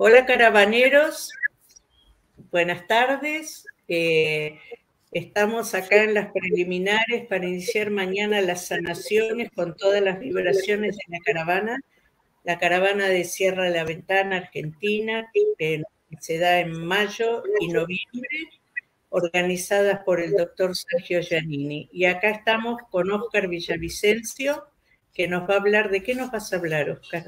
Hola caravaneros, buenas tardes. Estamos acá en las preliminares para iniciar mañana las sanaciones con todas las vibraciones de la caravana de Cierra la Ventana Argentina, que se da en mayo y noviembre, organizadas por el doctor Sergio Giannini. Y acá estamos con Óscar Villavicencio, que nos va a hablar. ¿De qué nos vas a hablar, Óscar?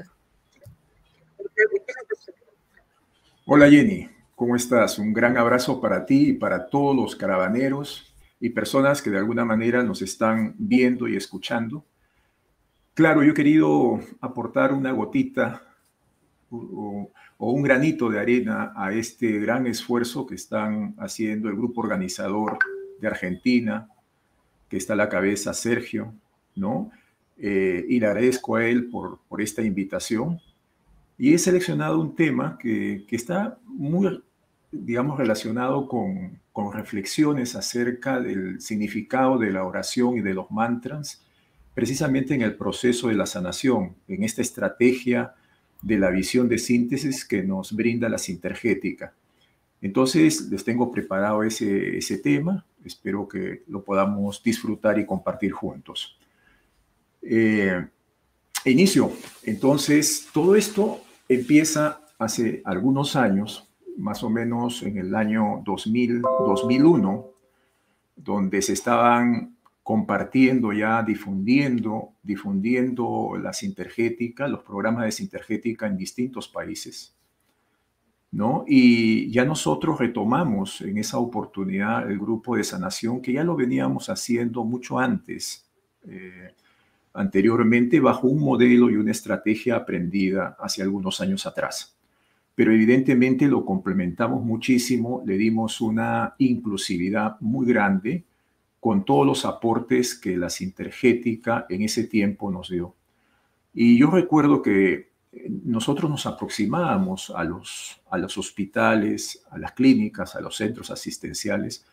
Hola Jenny, ¿cómo estás? Un gran abrazo para ti y para todos los caravaneros y personas que de alguna manera nos están viendo y escuchando. Claro, yo he querido aportar una gotita o un granito de arena a este gran esfuerzo que están haciendo el grupo organizador de Argentina, que está a la cabeza Sergio, ¿no? Y le agradezco a él por esta invitación. Y he seleccionado un tema que está muy, digamos, relacionado con reflexiones acerca del significado de la oración y de los mantras, precisamente en el proceso de la sanación, en esta estrategia de la visión de síntesis que nos brinda la sintergética. Entonces, les tengo preparado ese tema. Espero que lo podamos disfrutar y compartir juntos. Inicio. Entonces, todo esto empieza hace algunos años, más o menos en el año 2000, 2001, donde se estaban compartiendo ya, difundiendo la sintergética, los programas de sintergética en distintos países, ¿no? Y ya nosotros retomamos en esa oportunidad el grupo de sanación, que ya lo veníamos haciendo mucho antes, anteriormente bajo un modelo y una estrategia aprendida hace algunos años atrás. Pero evidentemente lo complementamos muchísimo, le dimos una inclusividad muy grande con todos los aportes que la sintergética en ese tiempo nos dio. Y yo recuerdo que nosotros nos aproximábamos a los hospitales, a las clínicas, a los centros asistenciales,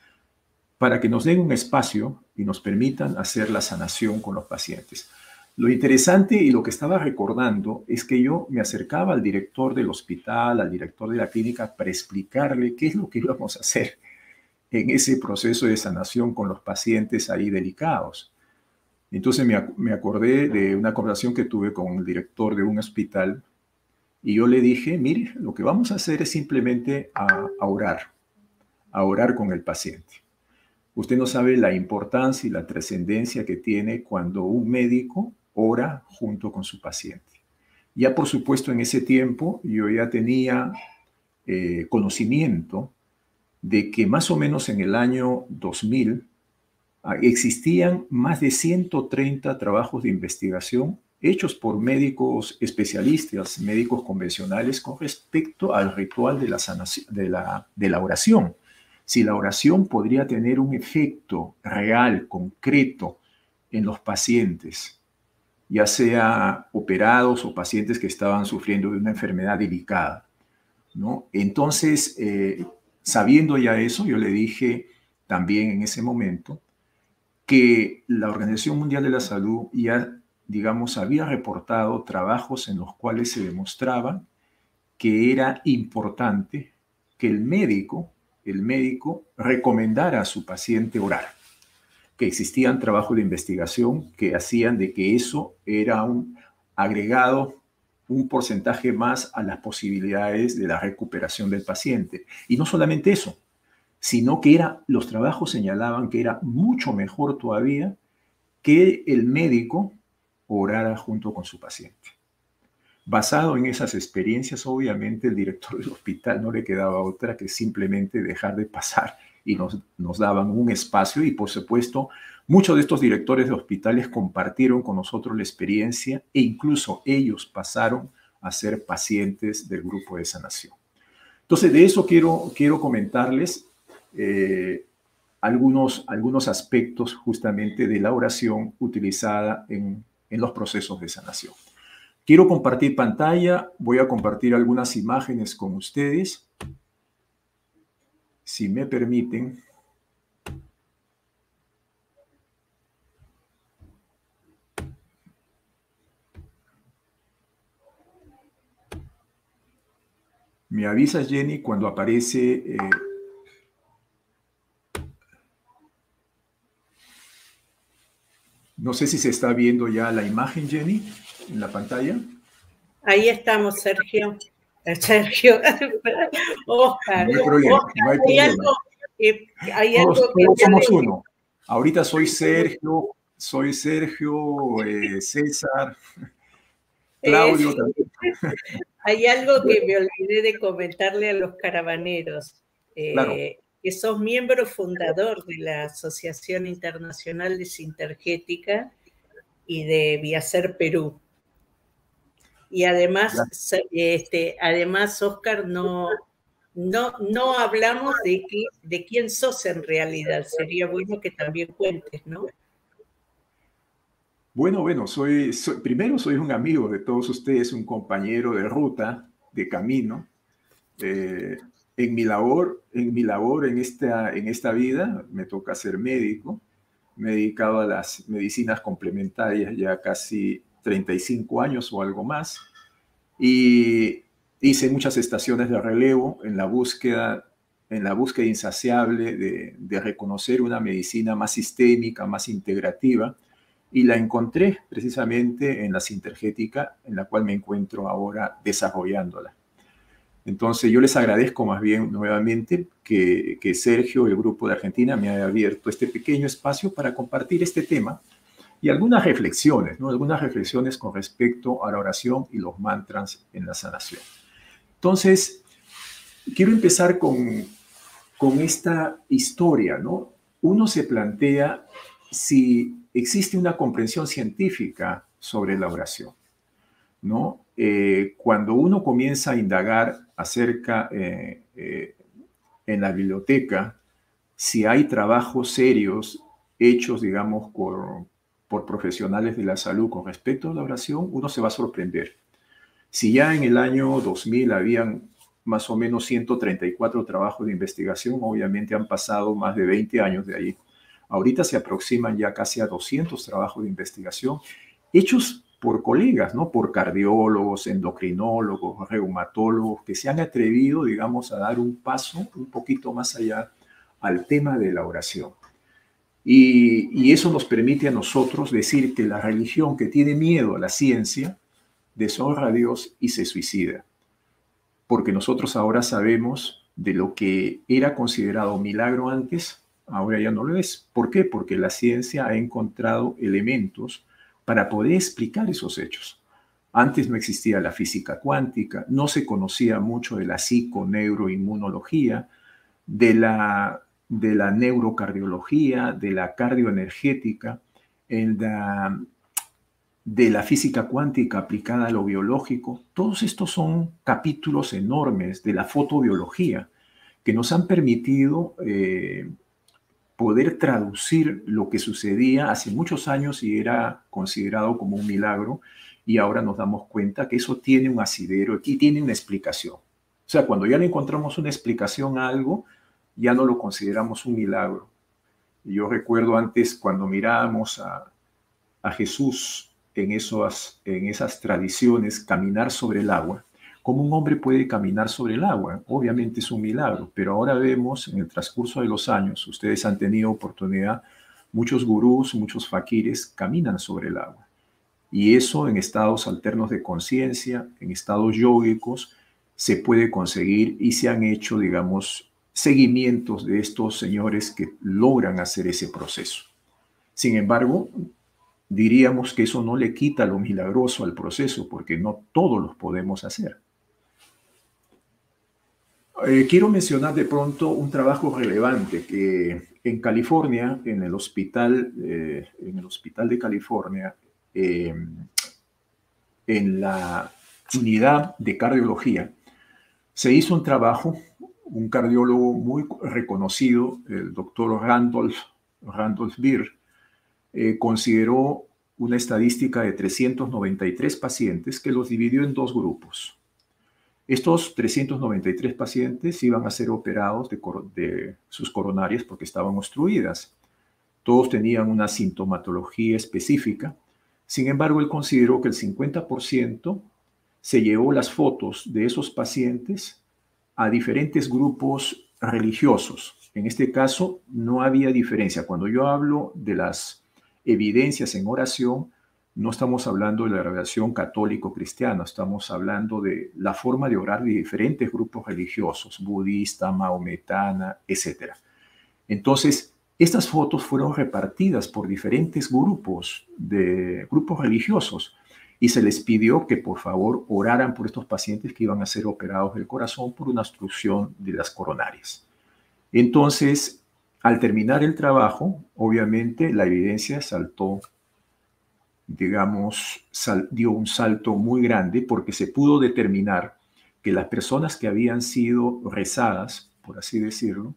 para que nos den un espacio y nos permitan hacer la sanación con los pacientes. Lo interesante y lo que estaba recordando es que yo me acercaba al director del hospital, al director de la clínica, para explicarle qué es lo que íbamos a hacer en ese proceso de sanación con los pacientes ahí delicados. Entonces me acordé de una conversación que tuve con el director de un hospital y yo le dije, mire, lo que vamos a hacer es simplemente a orar con el paciente. Usted no sabe la importancia y la trascendencia que tiene cuando un médico ora junto con su paciente. Ya por supuesto en ese tiempo yo ya tenía conocimiento de que más o menos en el año 2000 existían más de 130 trabajos de investigación hechos por médicos especialistas, médicos convencionales, con respecto al ritual de la sanación, de la oración. Si la oración podría tener un efecto real, concreto en los pacientes, ya sea operados o pacientes que estaban sufriendo de una enfermedad delicada, ¿no? Entonces, sabiendo ya eso, yo le dije también en ese momento que la Organización Mundial de la Salud ya, digamos, había reportado trabajos en los cuales se demostraba que era importante que el médico recomendara a su paciente orar, que existían trabajos de investigación que hacían de que eso era un agregado, un porcentaje más a las posibilidades de la recuperación del paciente. Y no solamente eso, sino que los trabajos señalaban que era mucho mejor todavía que el médico orara junto con su paciente. Basado en esas experiencias, obviamente el director del hospital no le quedaba otra que simplemente dejar de pasar y nos daban un espacio y por supuesto muchos de estos directores de hospitales compartieron con nosotros la experiencia e incluso ellos pasaron a ser pacientes del grupo de sanación. Entonces de eso quiero comentarles algunos aspectos justamente de la oración utilizada en los procesos de sanación. Quiero compartir pantalla, voy a compartir algunas imágenes con ustedes, si me permiten. Me avisas, Jenny, cuando aparece... no sé si se está viendo ya la imagen, Jenny, en la pantalla. Ahí estamos, Sergio. Sergio, Oscar. No hay problema, Oscar, no hay problema. Hay algo Todos que somos uno. Ahorita soy Sergio, César, Claudio también. Hay algo que me olvidé de comentarle a los caravaneros, Claro. que sos miembro fundador de la Asociación Internacional de Sintergética y de Viacer Perú. Y además, Oscar, no hablamos de quién sos en realidad. Sería bueno que también cuentes, ¿no? Bueno, primero soy un amigo de todos ustedes, un compañero de ruta, de camino. En mi labor en esta vida me toca ser médico. Me he dedicado a las medicinas complementarias ya casi 35 años o algo más. Y hice muchas estaciones de relevo en la búsqueda insaciable de reconocer una medicina más sistémica, más integrativa, y la encontré precisamente en la sintergética, en la cual me encuentro ahora desarrollándola. Entonces yo les agradezco más bien nuevamente que Sergio, el grupo de Argentina, me haya abierto este pequeño espacio para compartir este tema y algunas reflexiones, ¿no? Algunas reflexiones con respecto a la oración y los mantras en la sanación. Entonces, quiero empezar con esta historia, ¿no? Uno se plantea si existe una comprensión científica sobre la oración, ¿no? Cuando uno comienza a indagar acerca en la biblioteca, si hay trabajos serios hechos, digamos, por profesionales de la salud con respecto a la oración, uno se va a sorprender. Si ya en el año 2000 habían más o menos 134 trabajos de investigación, obviamente han pasado más de 20 años de ahí. Ahorita se aproximan ya casi a 200 trabajos de investigación hechos por colegas, ¿no? Por cardiólogos, endocrinólogos, reumatólogos, que se han atrevido, digamos, a dar un paso un poquito más allá al tema de la oración. Y eso nos permite a nosotros decir que la religión que tiene miedo a la ciencia deshonra a Dios y se suicida. Porque nosotros ahora sabemos de lo que era considerado milagro antes, ahora ya no lo es. ¿Por qué? Porque la ciencia ha encontrado elementos para poder explicar esos hechos. Antes no existía la física cuántica, no se conocía mucho de la psiconeuroinmunología, de la neurocardiología, de la cardioenergética, de la física cuántica aplicada a lo biológico. Todos estos son capítulos enormes de la fotobiología que nos han permitido poder traducir lo que sucedía hace muchos años y era considerado como un milagro, y ahora nos damos cuenta que eso tiene un asidero y tiene una explicación. O sea, cuando ya le encontramos una explicación a algo, ya no lo consideramos un milagro. Y yo recuerdo antes cuando mirábamos a Jesús en esas tradiciones, caminar sobre el agua. ¿Cómo un hombre puede caminar sobre el agua? Obviamente es un milagro, pero ahora vemos en el transcurso de los años, ustedes han tenido oportunidad, muchos gurús, muchos faquires caminan sobre el agua. Y eso en estados alternos de conciencia, en estados yógicos, se puede conseguir y se han hecho, digamos, seguimientos de estos señores que logran hacer ese proceso. Sin embargo, diríamos que eso no le quita lo milagroso al proceso, porque no todos los podemos hacer. Quiero mencionar de pronto un trabajo relevante que en California, en el hospital de California, en la unidad de cardiología, se hizo un trabajo, un cardiólogo muy reconocido, el doctor Randolph Beer, consideró una estadística de 393 pacientes que los dividió en dos grupos. Estos 393 pacientes iban a ser operados de sus coronarias porque estaban obstruidas. Todos tenían una sintomatología específica. Sin embargo, él consideró que el 50% se llevó las fotos de esos pacientes a diferentes grupos religiosos. En este caso, no había diferencia. Cuando yo hablo de las evidencias en oración, no estamos hablando de la revelación católico-cristiana, estamos hablando de la forma de orar de diferentes grupos religiosos, budista, maometana, etc. Entonces, estas fotos fueron repartidas por diferentes grupos religiosos y se les pidió que por favor oraran por estos pacientes que iban a ser operados del corazón por una obstrucción de las coronarias. Entonces, al terminar el trabajo, obviamente la evidencia saltó, digamos, dio un salto muy grande porque se pudo determinar que las personas que habían sido rezadas, por así decirlo,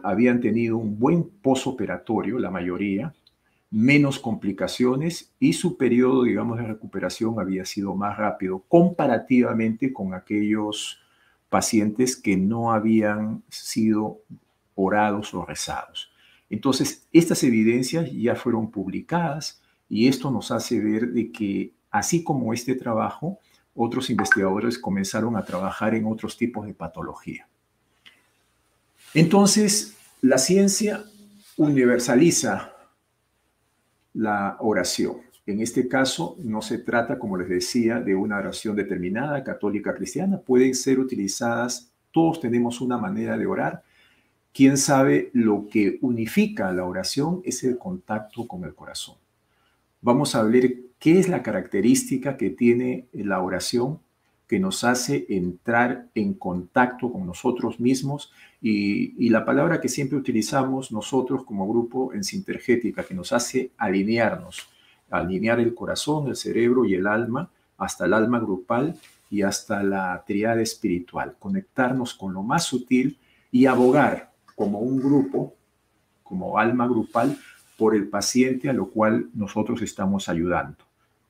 habían tenido un buen posoperatorio, la mayoría, menos complicaciones y su periodo, digamos, de recuperación había sido más rápido comparativamente con aquellos pacientes que no habían sido orados o rezados. Entonces, estas evidencias ya fueron publicadas y esto nos hace ver de que, así como este trabajo, otros investigadores comenzaron a trabajar en otros tipos de patología. Entonces, la ciencia universaliza la oración. En este caso, no se trata, como les decía, de una oración determinada, católica, cristiana. Pueden ser utilizadas, todos tenemos una manera de orar. Quién sabe, lo que unifica la oración es el contacto con el corazón. Vamos a ver qué es la característica que tiene la oración que nos hace entrar en contacto con nosotros mismos y la palabra que siempre utilizamos nosotros como grupo en Sintergética, que nos hace alinearnos, alinear el corazón, el cerebro y el alma, hasta el alma grupal y hasta la tríada espiritual, conectarnos con lo más sutil y abogar como un grupo, como alma grupal, por el paciente a lo cual nosotros estamos ayudando,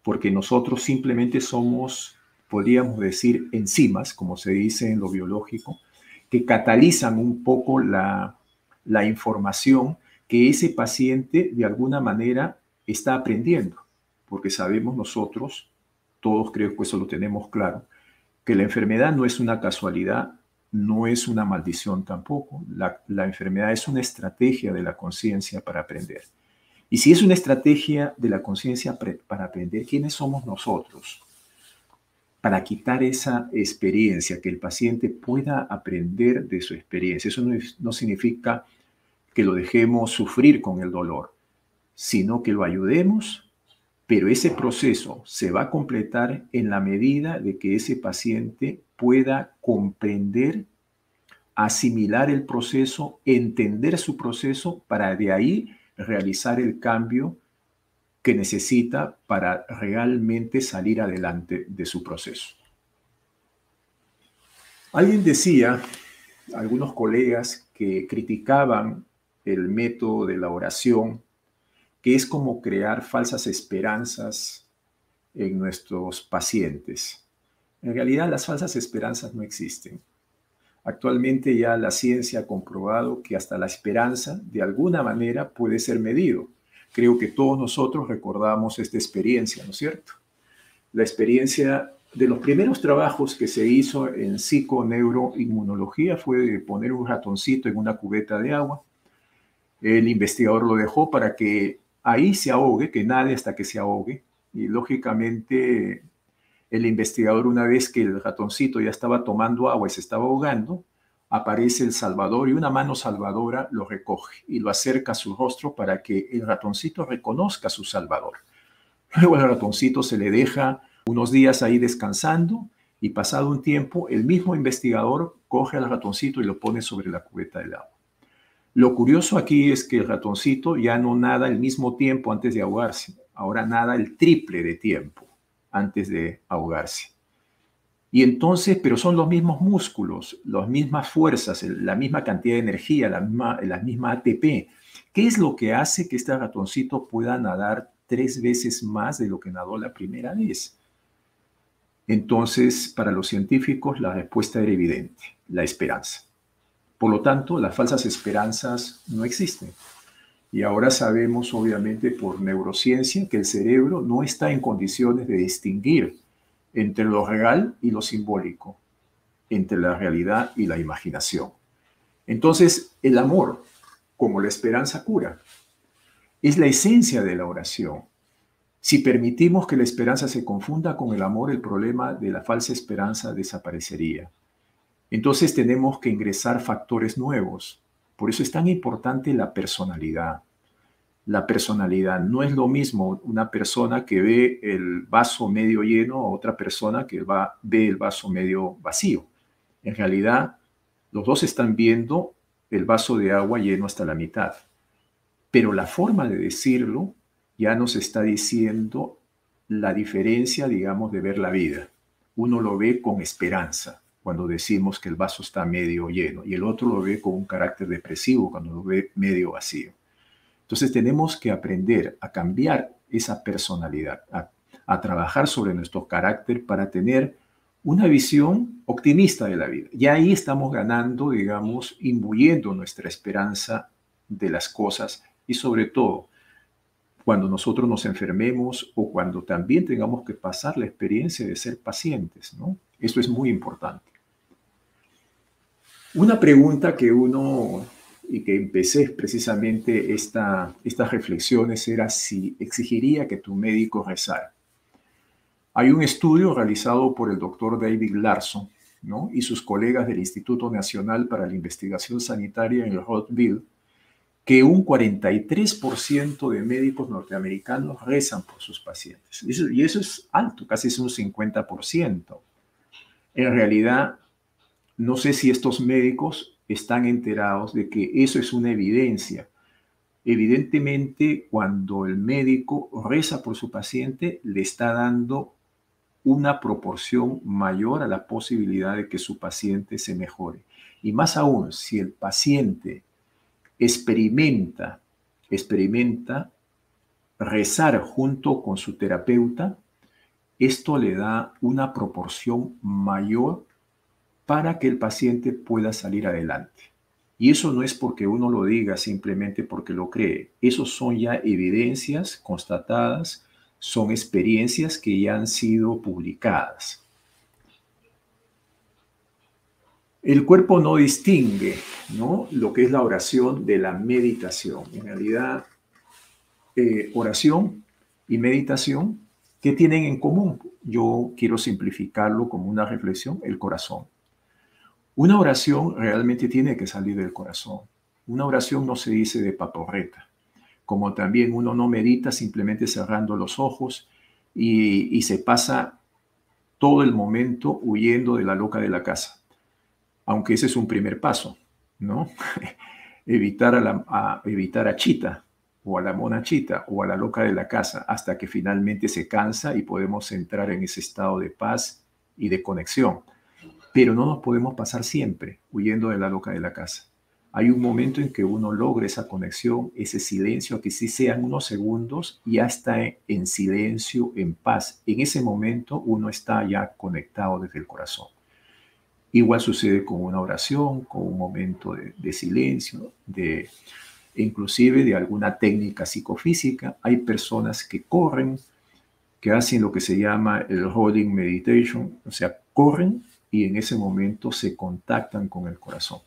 porque nosotros simplemente somos, podríamos decir, enzimas, como se dice en lo biológico, que catalizan un poco la información que ese paciente de alguna manera está aprendiendo, porque sabemos nosotros, todos creo que eso lo tenemos claro, que la enfermedad no es una casualidad, no es una maldición tampoco. La enfermedad es una estrategia de la conciencia para aprender. Y si es una estrategia de la conciencia para aprender, ¿quiénes somos nosotros? Para quitar esa experiencia, que el paciente pueda aprender de su experiencia. Eso no significa que lo dejemos sufrir con el dolor, sino que lo ayudemos, pero ese proceso se va a completar en la medida de que ese paciente pueda comprender, asimilar el proceso, entender su proceso, para de ahí realizar el cambio que necesita para realmente salir adelante de su proceso. Alguien decía, algunos colegas que criticaban el método de la oración, que es como crear falsas esperanzas en nuestros pacientes. En realidad, las falsas esperanzas no existen. Actualmente ya la ciencia ha comprobado que hasta la esperanza, de alguna manera, puede ser medido. Creo que todos nosotros recordamos esta experiencia, ¿no es cierto? La experiencia de los primeros trabajos que se hizo en psiconeuroinmunología fue de poner un ratoncito en una cubeta de agua. El investigador lo dejó para que ahí se ahogue, que nade hasta que se ahogue. Y lógicamente el investigador, una vez que el ratoncito ya estaba tomando agua y se estaba ahogando, aparece el salvador y una mano salvadora lo recoge y lo acerca a su rostro para que el ratoncito reconozca a su salvador. Luego el ratoncito se le deja unos días ahí descansando y pasado un tiempo el mismo investigador coge al ratoncito y lo pone sobre la cubeta del agua. Lo curioso aquí es que el ratoncito ya no nada el mismo tiempo antes de ahogarse, ahora nada el triple de tiempo antes de ahogarse. Y entonces, pero son los mismos músculos, las mismas fuerzas, la misma cantidad de energía, la misma ATP. ¿Qué es lo que hace que este ratoncito pueda nadar 3 veces más de lo que nadó la primera vez? Entonces, para los científicos, la respuesta era evidente, la esperanza. Por lo tanto, las falsas esperanzas no existen. Y ahora sabemos, obviamente, por neurociencia, que el cerebro no está en condiciones de distinguir entre lo real y lo simbólico. entre la realidad y la imaginación. Entonces, el amor, como la esperanza cura, es la esencia de la oración. Si permitimos que la esperanza se confunda con el amor, el problema de la falsa esperanza desaparecería. Entonces tenemos que ingresar factores nuevos. Por eso es tan importante la personalidad. La personalidad no es lo mismo una persona que ve el vaso medio lleno a otra persona que ve el vaso medio vacío. En realidad, los dos están viendo el vaso de agua lleno hasta la mitad. Pero la forma de decirlo ya nos está diciendo la diferencia, digamos, de ver la vida. Uno lo ve con esperanza cuando decimos que el vaso está medio lleno y el otro lo ve con un carácter depresivo cuando lo ve medio vacío. Entonces tenemos que aprender a cambiar esa personalidad, a trabajar sobre nuestro carácter para tener una visión optimista de la vida. Y ahí estamos ganando, digamos, imbuyendo nuestra esperanza de las cosas y sobre todo cuando nosotros nos enfermemos o cuando también tengamos que pasar la experiencia de ser pacientes, ¿no? Eso es muy importante. Una pregunta que y que empecé precisamente estas reflexiones era si exigiría que tu médico rezara. Hay un estudio realizado por el doctor David Larson, ¿no?, y sus colegas del Instituto Nacional para la Investigación Sanitaria en Rockville, que un 43% de médicos norteamericanos rezan por sus pacientes. Y eso es alto, casi es un 50%. En realidad, no sé si estos médicos están enterados de que eso es una evidencia. Evidentemente, cuando el médico reza por su paciente, le está dando una proporción mayor a la posibilidad de que su paciente se mejore. Y más aún, si el paciente experimenta rezar junto con su terapeuta, esto le da una proporción mayor para que el paciente pueda salir adelante. Y eso no es porque uno lo diga simplemente porque lo cree. Esos son ya evidencias constatadas, son experiencias que ya han sido publicadas. El cuerpo no distingue, ¿no?, lo que es la oración de la meditación. En realidad, oración y meditación, ¿qué tienen en común? Yo quiero simplificarlo como una reflexión: el corazón. Una oración realmente tiene que salir del corazón. Una oración no se dice de paporreta. Como también uno no medita simplemente cerrando los ojos y se pasa todo el momento huyendo de la loca de la casa. Aunque ese es un primer paso, ¿no? evitar a Chita, o a la mona Chita, o a la loca de la casa, hasta que finalmente se cansa y podemos entrar en ese estado de paz y de conexión. Pero no nos podemos pasar siempre huyendo de la loca de la casa. Hay un momento en que uno logra esa conexión, ese silencio, que sí sean unos segundos, ya está en silencio, en paz. En ese momento uno está ya conectado desde el corazón. Igual sucede con una oración, con un momento de silencio, inclusive de alguna técnica psicofísica. Hay personas que corren, que hacen lo que se llama el holding meditation, o sea, corren y en ese momento se contactan con el corazón.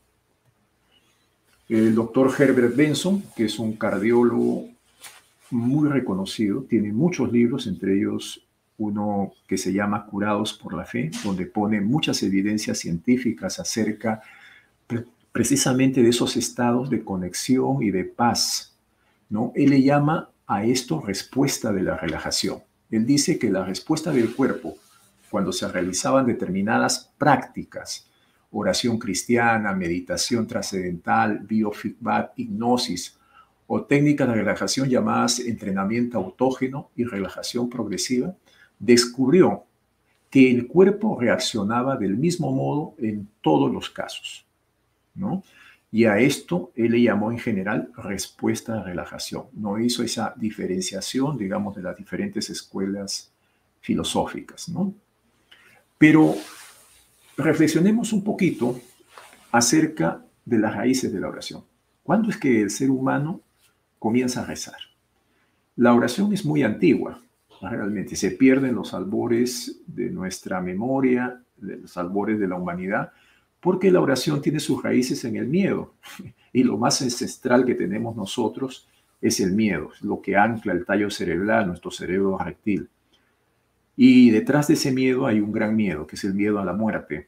El doctor Herbert Benson, que es un cardiólogo muy reconocido, tiene muchos libros, entre ellos uno que se llama Curados por la Fe, donde pone muchas evidencias científicas acerca precisamente de esos estados de conexión y de paz, ¿no? Él le llama a esto respuesta de la relajación. Él dice que la respuesta del cuerpo, cuando se realizaban determinadas prácticas, oración cristiana, meditación trascendental, biofeedback, hipnosis, o técnicas de relajación llamadas entrenamiento autógeno y relajación progresiva, descubrió que el cuerpo reaccionaba del mismo modo en todos los casos, ¿no? Y a esto él le llamó en general respuesta de relajación. No hizo esa diferenciación, digamos, de las diferentes escuelas filosóficas, ¿no? Pero reflexionemos un poquito acerca de las raíces de la oración. ¿Cuándo es que el ser humano comienza a rezar? La oración es muy antigua. realmente se pierden los albores de nuestra memoria, de los albores de la humanidad, porque la oración tiene sus raíces en el miedo. Y lo más ancestral que tenemos nosotros es el miedo, lo que ancla el tallo cerebral, nuestro cerebro reptil. Y detrás de ese miedo hay un gran miedo, que es el miedo a la muerte.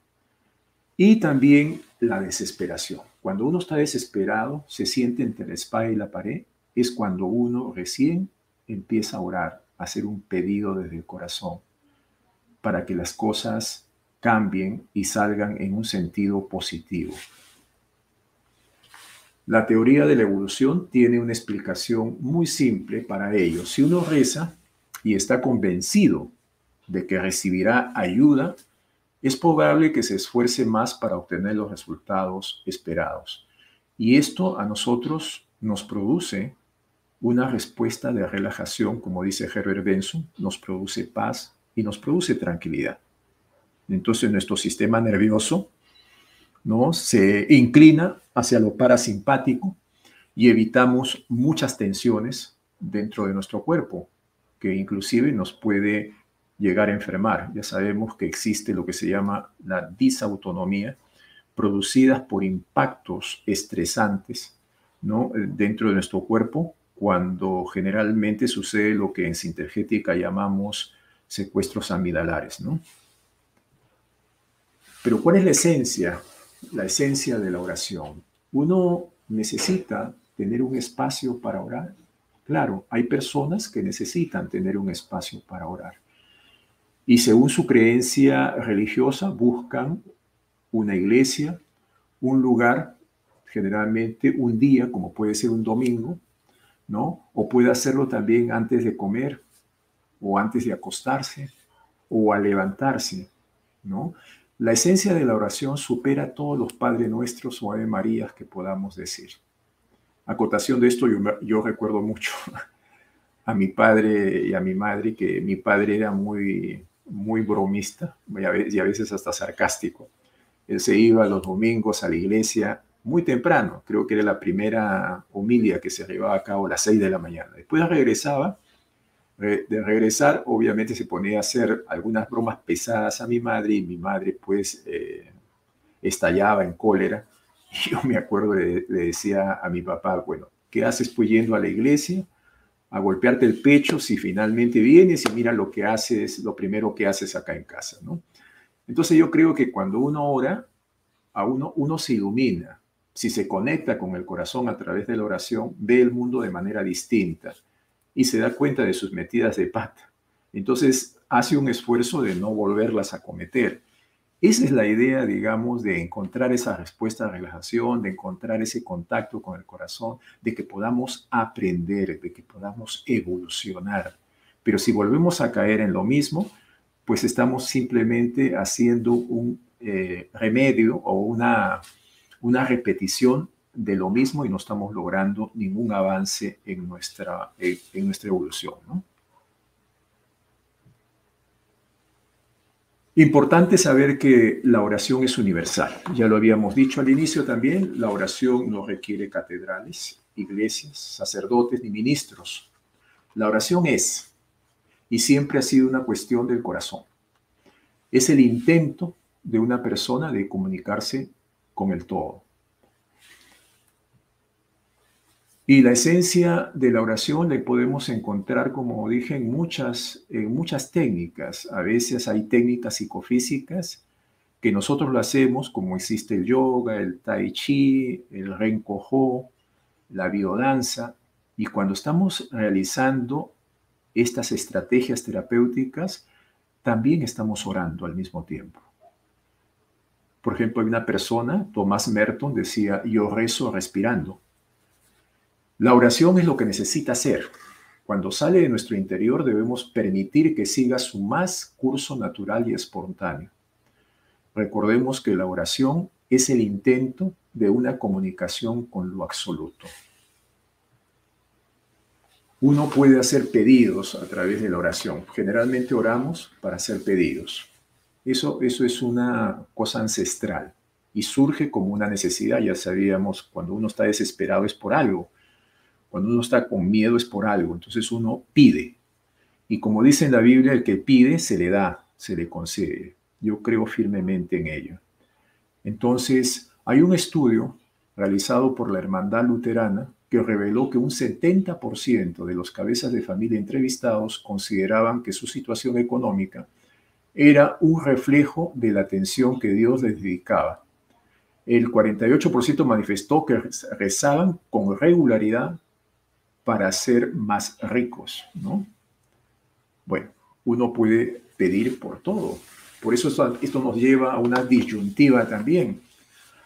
Y también la desesperación. Cuando uno está desesperado, se siente entre la espada y la pared, es cuando uno recién empieza a orar, a hacer un pedido desde el corazón, para que las cosas cambien y salgan en un sentido positivo. La teoría de la evolución tiene una explicación muy simple para ello. Si uno reza y está convencido de que recibirá ayuda, es probable que se esfuerce más para obtener los resultados esperados. Y esto a nosotros nos produce una respuesta de relajación, como dice Herbert Benson, nos produce paz y nos produce tranquilidad. Entonces nuestro sistema nervioso, ¿no?, se inclina hacia lo parasimpático y evitamos muchas tensiones dentro de nuestro cuerpo, que inclusive nos puede llegar a enfermar. Ya sabemos que existe lo que se llama la disautonomía, producidas por impactos estresantes, ¿no?, dentro de nuestro cuerpo, cuando generalmente sucede lo que en sintergética llamamos secuestros amigdalares, ¿no? Pero ¿cuál es la esencia? La esencia de la oración. Uno necesita tener un espacio para orar. Claro, hay personas que necesitan tener un espacio para orar. Y según su creencia religiosa, buscan una iglesia, un lugar, generalmente un día, como puede ser un domingo, ¿no? O puede hacerlo también antes de comer, o antes de acostarse, o al levantarse, ¿no? La esencia de la oración supera todos los Padre Nuestros o Ave Marías que podamos decir. Acotación de esto, yo recuerdo mucho a mi padre y a mi madre, que mi padre era muy bromista y a veces hasta sarcástico. Él se iba los domingos a la iglesia muy temprano, creo que era la primera homilia que se llevaba a cabo a las 6 de la mañana. Después regresaba, de regresar obviamente se ponía a hacer algunas bromas pesadas a mi madre y mi madre pues estallaba en cólera. Y yo me acuerdo, le decía a mi papá, bueno, ¿qué haces pues yendo a la iglesia a golpearte el pecho si finalmente vienes y mira lo que haces, lo primero que haces acá en casa, ¿no? Entonces yo creo que cuando uno ora, uno se ilumina. Si se conecta con el corazón a través de la oración, ve el mundo de manera distinta y se da cuenta de sus metidas de pata. Entonces hace un esfuerzo de no volverlas a cometer. Esa es la idea, digamos, de encontrar esa respuesta de relajación, de encontrar ese contacto con el corazón, de que podamos aprender, de que podamos evolucionar. Pero si volvemos a caer en lo mismo, pues estamos simplemente haciendo un remedio o una repetición de lo mismo y no estamos logrando ningún avance en nuestra evolución, ¿no? Importante saber que la oración es universal. Ya lo habíamos dicho al inicio también, la oración no requiere catedrales, iglesias, sacerdotes ni ministros. La oración es, y siempre ha sido una cuestión del corazón. Es el intento de una persona de comunicarse con el todo. Y la esencia de la oración le podemos encontrar, como dije, en muchas técnicas. A veces hay técnicas psicofísicas que nosotros lo hacemos, como existe el yoga, el tai chi, el renkojo, la biodanza. Y cuando estamos realizando estas estrategias terapéuticas, también estamos orando al mismo tiempo. Por ejemplo, hay una persona, Thomas Merton, decía, yo rezo respirando. La oración es lo que necesita hacer. Cuando sale de nuestro interior debemos permitir que siga su más curso natural y espontáneo. Recordemos que la oración es el intento de una comunicación con lo absoluto. Uno puede hacer pedidos a través de la oración. Generalmente oramos para hacer pedidos. Eso es una cosa ancestral y surge como una necesidad. Ya sabíamos, cuando uno está desesperado es por algo. Cuando uno está con miedo es por algo, entonces uno pide. Y como dice en la Biblia, el que pide se le da, se le concede. Yo creo firmemente en ello. Entonces, hay un estudio realizado por la Hermandad Luterana que reveló que un 70% de los cabezas de familia entrevistados consideraban que su situación económica era un reflejo de la atención que Dios les dedicaba. El 48% manifestó que rezaban con regularidad para ser más ricos, ¿no? Bueno, uno puede pedir por todo. Por eso esto nos lleva a una disyuntiva también.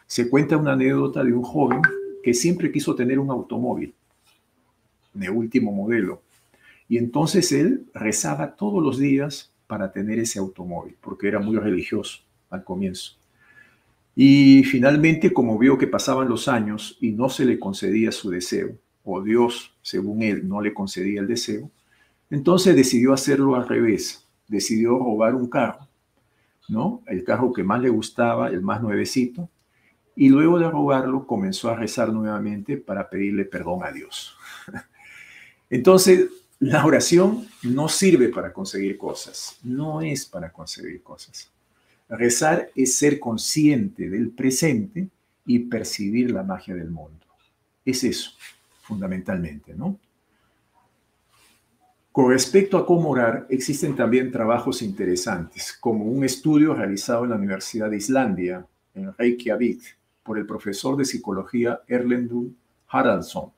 Se cuenta una anécdota de un joven que siempre quiso tener un automóvil de último modelo. Y entonces él rezaba todos los días para tener ese automóvil, porque era muy religioso al comienzo. Y finalmente, como vio que pasaban los años y no se le concedía su deseo, o Dios, según él, no le concedía el deseo, entonces decidió hacerlo al revés. Decidió robar un carro, ¿no? El carro que más le gustaba, el más nuevecito, y luego de robarlo comenzó a rezar nuevamente para pedirle perdón a Dios. Entonces, la oración no sirve para conseguir cosas, no es para conseguir cosas. Rezar es ser consciente del presente y percibir la magia del mundo. Es eso, fundamentalmente, ¿no? Con respecto a cómo orar, existen también trabajos interesantes, como un estudio realizado en la Universidad de Islandia, en Reykjavik, por el profesor de psicología Erlendur Haraldsson.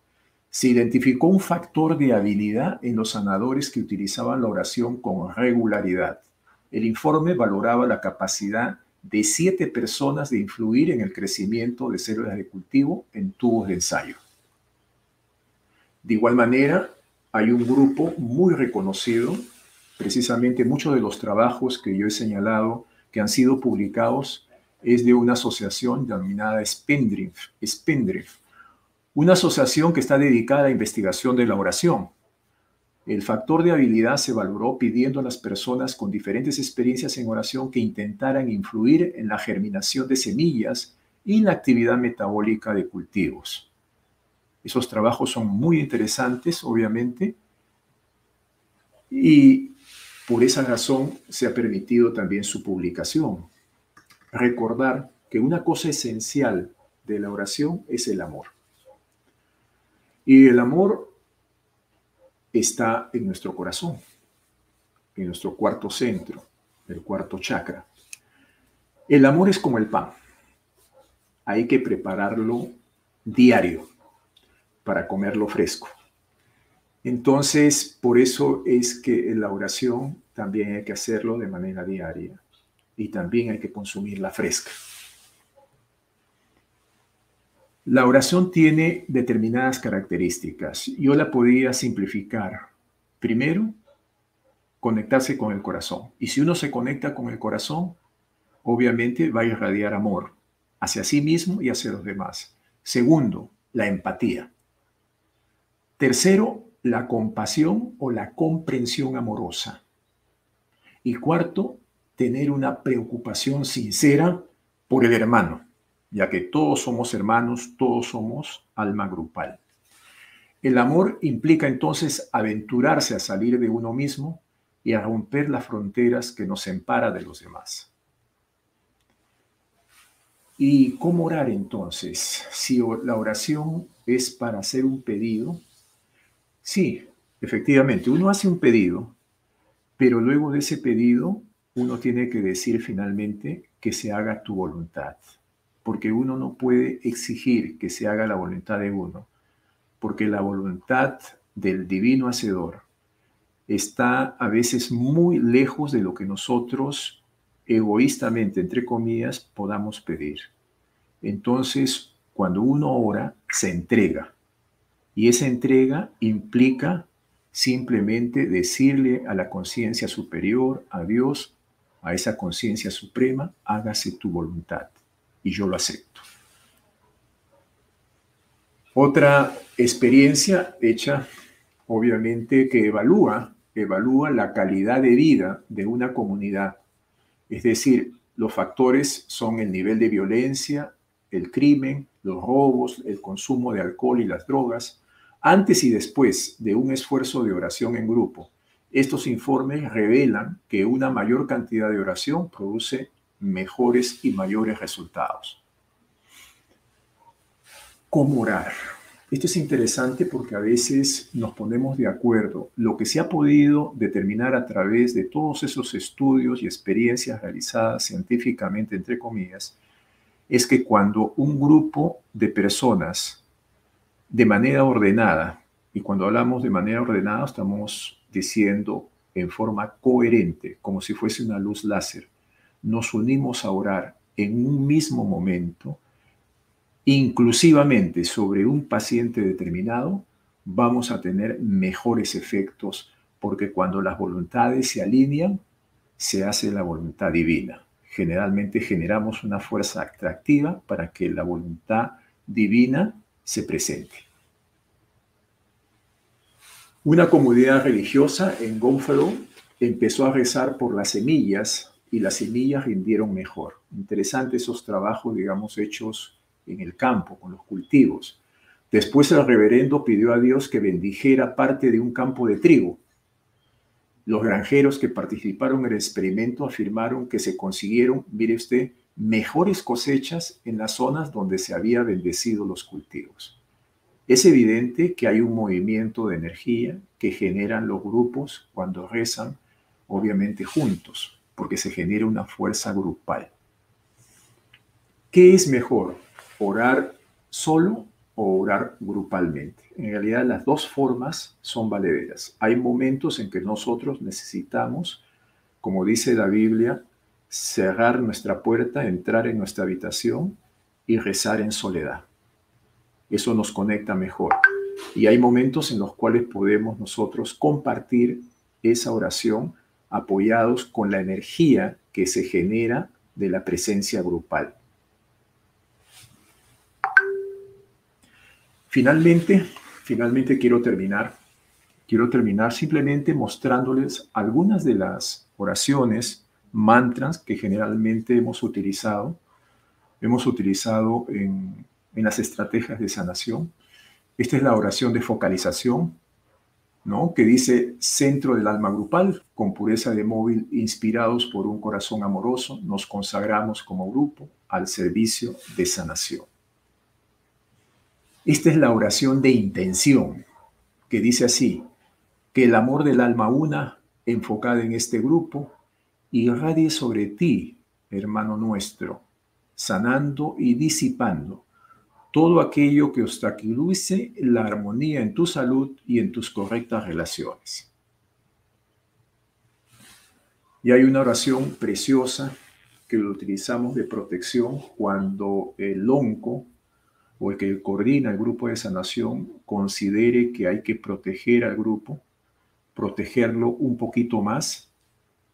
Se identificó un factor de habilidad en los sanadores que utilizaban la oración con regularidad. El informe valoraba la capacidad de 7 personas de influir en el crecimiento de células de cultivo en tubos de ensayo. De igual manera, hay un grupo muy reconocido, precisamente muchos de los trabajos que yo he señalado que han sido publicados es de una asociación denominada Spindrift, una asociación que está dedicada a la investigación de la oración. El factor de habilidad se valoró pidiendo a las personas con diferentes experiencias en oración que intentaran influir en la germinación de semillas y la actividad metabólica de cultivos. Esos trabajos son muy interesantes, obviamente, y por esa razón se ha permitido también su publicación. Recordar que una cosa esencial de la oración es el amor. Y el amor está en nuestro corazón, en nuestro cuarto centro, el cuarto chakra. El amor es como el pan. Hay que prepararlo diario para comerlo fresco. Entonces, por eso es que en la oración también hay que hacerlo de manera diaria y también hay que consumirla fresca. La oración tiene determinadas características. Yo la podría simplificar. Primero, conectarse con el corazón. Y si uno se conecta con el corazón, obviamente va a irradiar amor hacia sí mismo y hacia los demás. Segundo, la empatía. Tercero, la compasión o la comprensión amorosa. Y cuarto, tener una preocupación sincera por el hermano, ya que todos somos hermanos, todos somos alma grupal. El amor implica entonces aventurarse a salir de uno mismo y a romper las fronteras que nos separan de los demás. ¿Y cómo orar entonces? Si la oración es para hacer un pedido, sí, efectivamente, uno hace un pedido, pero luego de ese pedido uno tiene que decir finalmente que se haga tu voluntad, porque uno no puede exigir que se haga la voluntad de uno, porque la voluntad del divino hacedor está a veces muy lejos de lo que nosotros egoístamente, entre comillas, podamos pedir. Entonces, cuando uno ora, se entrega. Y esa entrega implica simplemente decirle a la conciencia superior, a Dios, a esa conciencia suprema, hágase tu voluntad. Y yo lo acepto. Otra experiencia hecha, obviamente, que evalúa la calidad de vida de una comunidad. Es decir, los factores son el nivel de violencia, el crimen, los robos, el consumo de alcohol y las drogas, antes y después de un esfuerzo de oración en grupo. Estos informes revelan que una mayor cantidad de oración produce mejores y mayores resultados. ¿Cómo orar? Esto es interesante porque a veces nos ponemos de acuerdo. Lo que se ha podido determinar a través de todos esos estudios y experiencias realizadas científicamente, entre comillas, es que cuando un grupo de personas de manera ordenada, y cuando hablamos de manera ordenada estamos diciendo en forma coherente, como si fuese una luz láser, nos unimos a orar en un mismo momento, inclusivamente sobre un paciente determinado, vamos a tener mejores efectos, porque cuando las voluntades se alinean, se hace la voluntad divina. Generalmente generamos una fuerza atractiva para que la voluntad divina se presente. Una comunidad religiosa en Gonfalo empezó a rezar por las semillas y las semillas rindieron mejor. Interesante esos trabajos, digamos, hechos en el campo, con los cultivos. Después el reverendo pidió a Dios que bendijera parte de un campo de trigo. Los granjeros que participaron en el experimento afirmaron que se consiguieron, mire usted, mejores cosechas en las zonas donde se había bendecido los cultivos. Es evidente que hay un movimiento de energía que generan los grupos cuando rezan, obviamente juntos, porque se genera una fuerza grupal. ¿Qué es mejor? ¿Orar solo o orar grupalmente? En realidad las dos formas son valederas. Hay momentos en que nosotros necesitamos, como dice la Biblia, cerrar nuestra puerta, entrar en nuestra habitación y rezar en soledad. Eso nos conecta mejor. Y hay momentos en los cuales podemos nosotros compartir esa oración apoyados con la energía que se genera de la presencia grupal. Finalmente quiero terminar simplemente mostrándoles algunas de las oraciones, mantras que generalmente hemos utilizado en las estrategias de sanación. Esta es la oración de focalización, ¿no? Que dice: centro del alma grupal, con pureza de móvil, inspirados por un corazón amoroso, nos consagramos como grupo al servicio de sanación. Esta es la oración de intención, que dice así: que el amor del alma una, enfocada en este grupo, irradie sobre ti, hermano nuestro, sanando y disipando todo aquello que obstaculice la armonía en tu salud y en tus correctas relaciones. Y hay una oración preciosa que lo utilizamos de protección cuando el onco o el que coordina el grupo de sanación considere que hay que proteger al grupo, protegerlo un poquito más.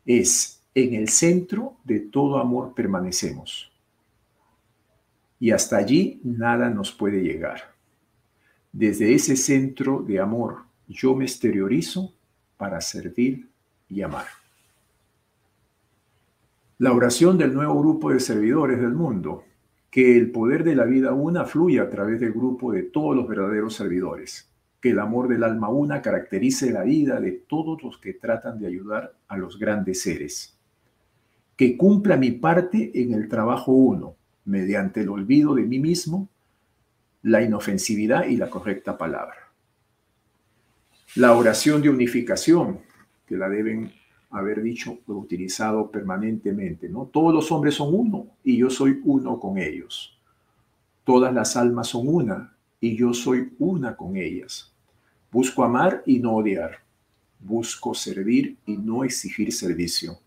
Es: en el centro de todo amor permanecemos, y hasta allí nada nos puede llegar. Desde ese centro de amor yo me exteriorizo para servir y amar. La oración del nuevo grupo de servidores del mundo: que el poder de la vida una fluya a través del grupo de todos los verdaderos servidores. Que el amor del alma una caracterice la vida de todos los que tratan de ayudar a los grandes seres. Que cumpla mi parte en el trabajo uno, mediante el olvido de mí mismo, la inofensividad y la correcta palabra. La oración de unificación, que la deben haber dicho o utilizado permanentemente, ¿no? Todos los hombres son uno y yo soy uno con ellos. Todas las almas son una y yo soy una con ellas. Busco amar y no odiar. Busco servir y no exigir servicio.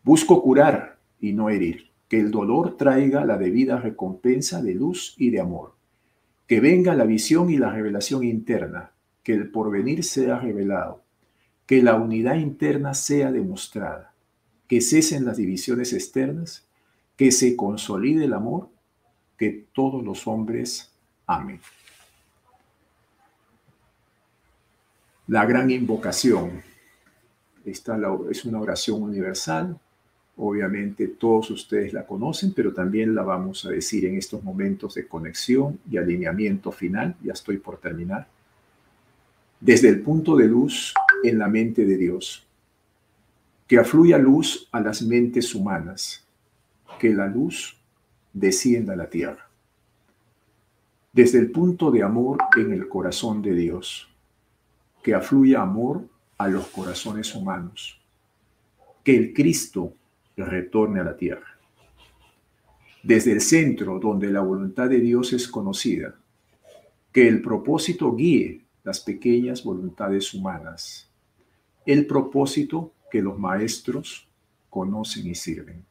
Busco curar y no herir. Que el dolor traiga la debida recompensa de luz y de amor. Que venga la visión y la revelación interna. Que el porvenir sea revelado. Que la unidad interna sea demostrada. Que cesen las divisiones externas. Que se consolide el amor. Que todos los hombres amen. La gran invocación. Esta es una oración universal. Obviamente todos ustedes la conocen, pero también la vamos a decir en estos momentos de conexión y alineamiento final. Ya estoy por terminar. Desde el punto de luz en la mente de Dios. Que afluya luz a las mentes humanas. Que la luz descienda a la tierra. Desde el punto de amor en el corazón de Dios. Que afluya amor a los corazones humanos. Que el Cristo retorne a la tierra. Desde el centro donde la voluntad de Dios es conocida. Que el propósito guíe las pequeñas voluntades humanas. El propósito que los maestros conocen y sirven.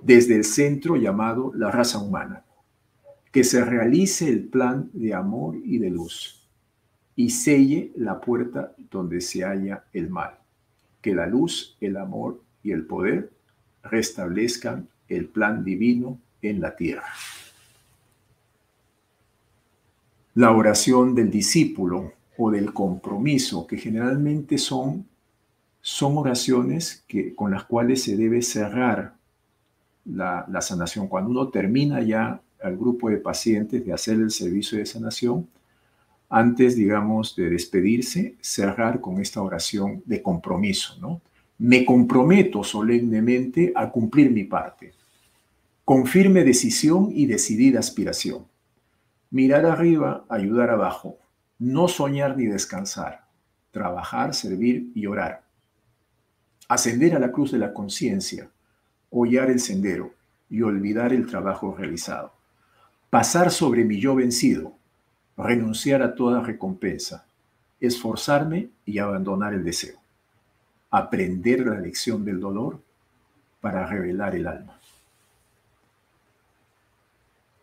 Desde el centro llamado la raza humana. Que se realice el plan de amor y de luz. Y selle la puerta donde se halla el mal. Que la luz, el amor y el poder restablezcan el plan divino en la tierra. La oración del discípulo o del compromiso, que generalmente son oraciones con las cuales se debe cerrar la sanación. Cuando uno termina ya al grupo de pacientes de hacer el servicio de sanación, antes, digamos, de despedirse, cerrar con esta oración de compromiso, ¿no? Me comprometo solemnemente a cumplir mi parte, con firme decisión y decidida aspiración. Mirar arriba, ayudar abajo, no soñar ni descansar, trabajar, servir y orar. Ascender a la cruz de la conciencia, hollar el sendero y olvidar el trabajo realizado. Pasar sobre mi yo vencido, renunciar a toda recompensa, esforzarme y abandonar el deseo. Aprender la lección del dolor para revelar el alma.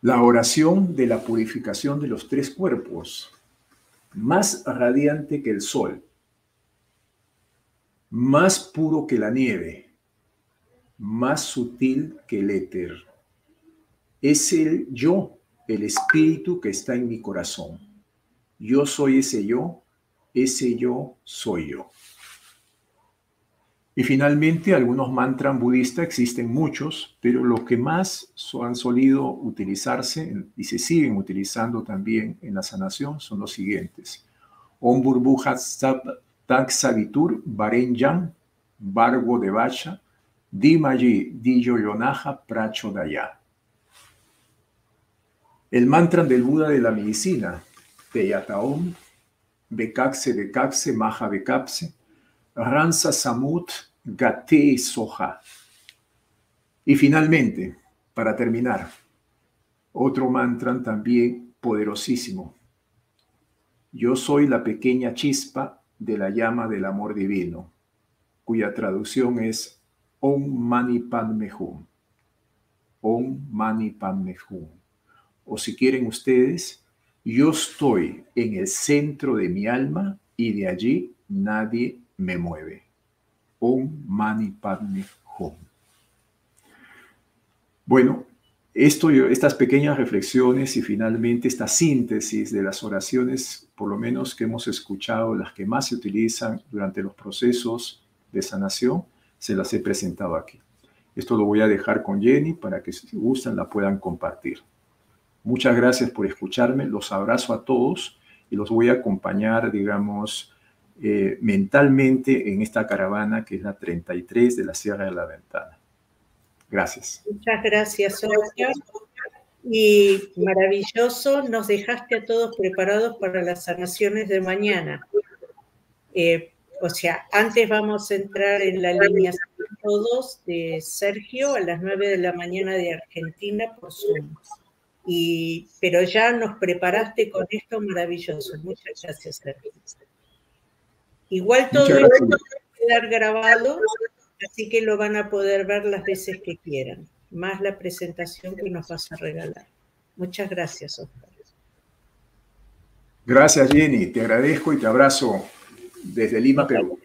La oración de la purificación de los tres cuerpos, más radiante que el sol, más puro que la nieve, más sutil que el éter. Es el yo, el espíritu que está en mi corazón. Yo soy ese yo soy yo. Y finalmente, algunos mantras budistas, existen muchos, pero los que más han solido utilizarse y se siguen utilizando también en la sanación son los siguientes. Om Burbuhat Tak Savitur Barenjan Bargo de Vacha Dimayi Diyoyonaja Prachodaya. El mantra del Buda de la medicina, Teyataom, Bekakse Bekakse Maha Bekapse, Ransa Samut Gate Soja. Y finalmente, para terminar, otro mantra también poderosísimo. Yo soy la pequeña chispa de la llama del amor divino, cuya traducción es Om Mani Padme Hum. Om Mani Padme Hum. O si quieren ustedes, yo estoy en el centro de mi alma y de allí nadie me mueve. Om Mani Padme Hum. Bueno, estas pequeñas reflexiones y finalmente esta síntesis de las oraciones, por lo menos que hemos escuchado, las que más se utilizan durante los procesos de sanación, se las he presentado aquí. Esto lo voy a dejar con Jenny para que si gustan la puedan compartir. Muchas gracias por escucharme, los abrazo a todos y los voy a acompañar, digamos, mentalmente en esta caravana que es la 33 de la Sierra de la Ventana. Gracias. Muchas gracias, Oscar. Y maravilloso, nos dejaste a todos preparados para las sanaciones de mañana. O sea, antes vamos a entrar en la línea 2 de Sergio a las 9 de la mañana de Argentina por Zoom. Pero ya nos preparaste con esto maravilloso. Muchas gracias, Sergio. Igual todo esto va a quedar grabado, así que lo van a poder ver las veces que quieran, más la presentación que nos vas a regalar. Muchas gracias, Oscar. Gracias, Jenny. Te agradezco y te abrazo desde Lima, Perú.